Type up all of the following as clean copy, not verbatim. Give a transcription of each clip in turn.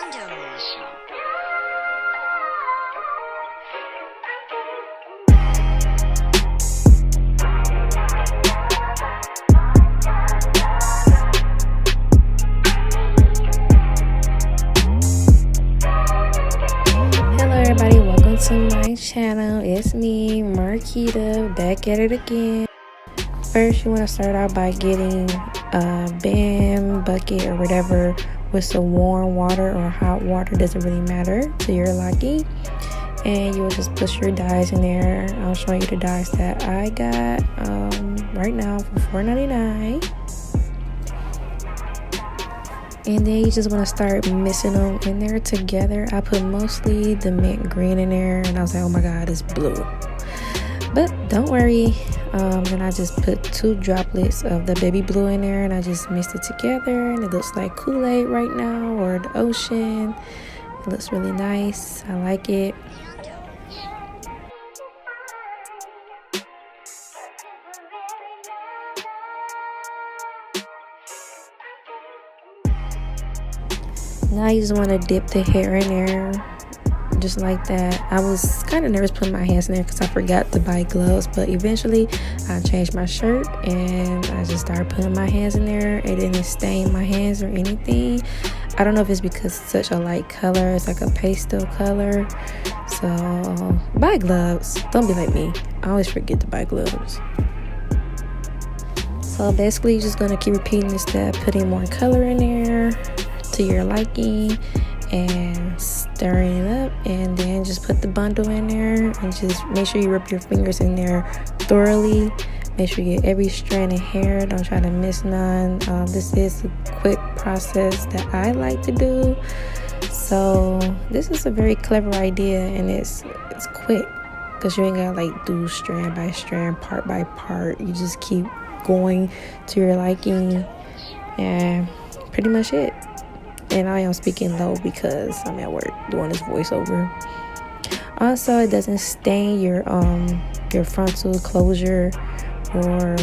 Everybody, welcome to my channel. It's me, Markita, back at it again. First, you want to start out by getting a bin, bucket, or whatever with some warm water or hot water, doesn't really matter to your liking. And you will just put your dyes in there. I'll show you the dyes that I got right now for $4.99. And then you just want to start mixing them in there together. I put mostly the mint green in there, and I was like, oh my god, it's blue. But don't worry. Then I just put 2 droplets of the baby blue in there, and I just mixed it together, and it looks like Kool-Aid right now, or the ocean. It looks really nice. I like it. Now you just want to dip the hair in there, just like that. I was kind of nervous putting my hands in there because I forgot to buy gloves, but eventually I changed my shirt and I just started putting my hands in there. It didn't stain my hands or anything. I don't know if it's because it's such a light color. It's like a pastel color. So buy gloves. Don't be like me. I always forget to buy gloves. So basically, you're just going to keep repeating this step, putting more color in there to your liking and stirring it up, and then just put the bundle in there and just make sure you rub your fingers in there thoroughly. Make sure you get every strand of hair. Don't try to miss none. This is a quick process that I like to do, so this is a very clever idea, and it's quick because you ain't gotta like do strand by strand, part by part. You just keep going to your liking, and pretty much it. And I am speaking low because I'm at work doing this voiceover. Also, it doesn't stain your frontal closure or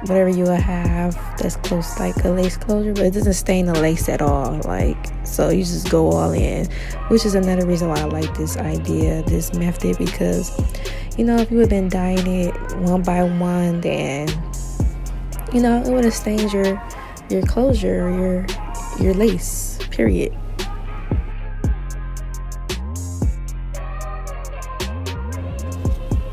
whatever you will have that's close, like a lace closure, but it doesn't stain the lace at all. Like, so you just go all in, which is another reason why I like this idea, this method, because you know, if you had been dyeing it one by one, then you know it would have stained your closure, your lace, period.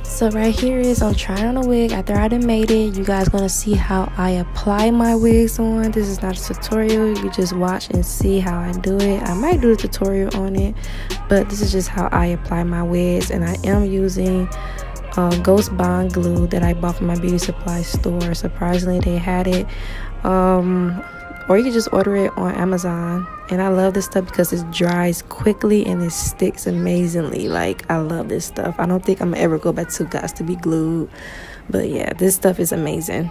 So right here is I'm trying on a wig. After I done made it, you guys gonna see how I apply my wigs on. This is not a tutorial. You just watch and see how I do it. I might do a tutorial on it, but this is just how I apply my wigs, and I am using Ghost Bond glue that I bought from my beauty supply store. Surprisingly, they had it. Or you can just order it on Amazon. And I love this stuff because it dries quickly and it sticks amazingly. Like, I love this stuff. I don't think I'm gonna ever go back to Gots to be glued, but yeah, this stuff is amazing.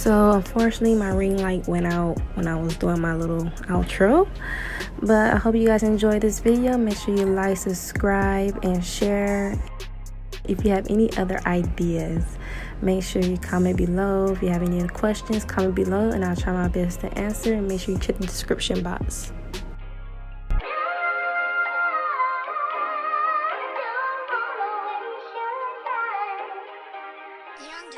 So unfortunately my ring light went out when I was doing my little outro, but I hope you guys enjoyed this video. Make sure you like, subscribe, and share. If you have any other ideas, make sure you comment below. If you have any other questions, comment below and I'll try my best to answer. And make sure you check the description box. Young